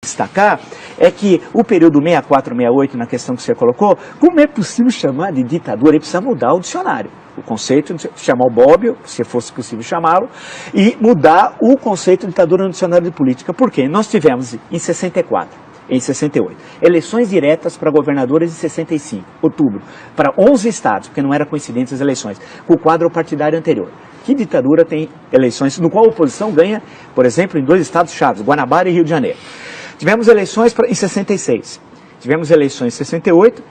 destacar é que o período 64, 68, na questão que você colocou, como é possível chamar de ditadura? Ele precisa mudar o dicionário. O conceito de chamar o Bobbio, se fosse possível chamá-lo, e mudar o conceito de ditadura no dicionário de política. Por quê? Nós tivemos em 64, em 68, eleições diretas para governadores em 65, outubro, para 11 estados, porque não era coincidente as eleições, com o quadro partidário anterior. Que ditadura tem eleições no qual a oposição ganha, por exemplo, em 2 estados chaves, Guanabara e Rio de Janeiro. Tivemos eleições em 66, tivemos eleições em 68,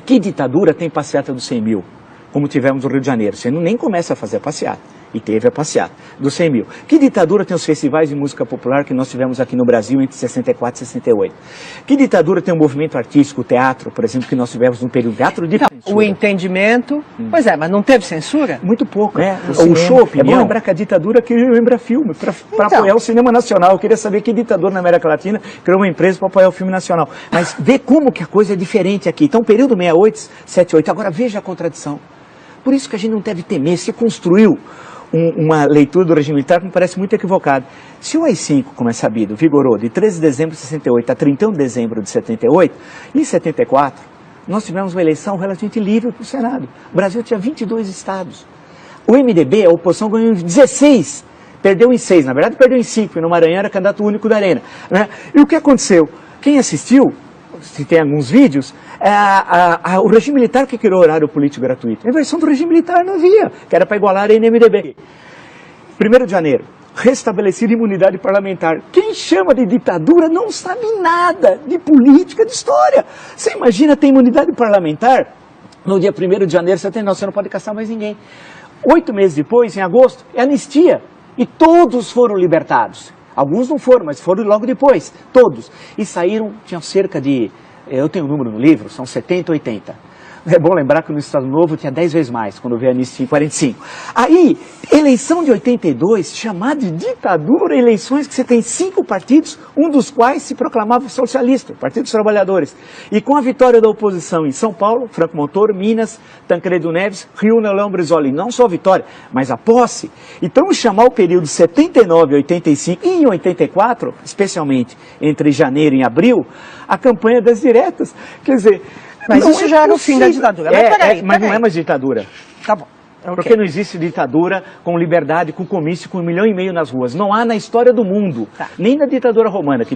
que ditadura tem passeata dos 100 mil? Como tivemos no Rio de Janeiro, você nem começa a fazer a passeata, e teve a passeata dos 100 mil. Que ditadura tem os festivais de música popular que nós tivemos aqui no Brasil entre 64 e 68? Que ditadura tem o movimento artístico, o teatro, por exemplo, que nós tivemos no período teatro de censura? O entendimento, pois é, mas não teve censura? Muito pouco, né? O show, é bom lembrar que a ditadura que lembra filme, para apoiar o cinema nacional. Eu queria saber que ditadura na América Latina criou uma empresa para apoiar o filme nacional. Mas vê como que a coisa é diferente aqui. Então, período 68, 78, agora veja a contradição. Por isso que a gente não deve temer, se construiu uma leitura do regime militar que me parece muito equivocada. Se o AI-5, como é sabido, vigorou de 13 de dezembro de 68 a 31 de dezembro de 78, em 74, nós tivemos uma eleição relativamente livre para o Senado. O Brasil tinha 22 estados. O MDB, a oposição, ganhou 16, perdeu em 6, na verdade perdeu em 5, e no Maranhão era candidato único da Arena, né? E o que aconteceu? Quem assistiu, se tem alguns vídeos, o regime militar que criou o horário político gratuito. A versão do regime militar não havia, que era para igualar a NMDB. 1º de janeiro, restabelecida imunidade parlamentar. Quem chama de ditadura não sabe nada de política, de história. Você imagina ter imunidade parlamentar no dia 1º de janeiro, você não pode caçar mais ninguém. 8 meses depois, em agosto, é anistia. E todos foram libertados. Alguns não foram, mas foram logo depois, todos. E saíram, tinham cerca de, eu tenho um número no livro, são 70, 80. É bom lembrar que no Estado Novo tinha 10 vezes mais, quando veio a anistia em 45. Aí, eleição de 82, chamada de ditadura, eleições que você tem 5 partidos, um dos quais se proclamava socialista, Partido dos Trabalhadores. E com a vitória da oposição em São Paulo, Franco Montoro, Minas, Tancredo Neves, Rio, Leão Brizola, não só a vitória, mas a posse. Então, chamar o período 79 a 85 e em 84, especialmente entre janeiro e abril, a campanha das diretas. Quer dizer... Mas isso já era o fim da ditadura. Mas não é mais ditadura. Tá bom. Okay. Porque não existe ditadura com liberdade, com comício, com 1,5 milhão nas ruas. Não há na história do mundo, nem na ditadura romana, que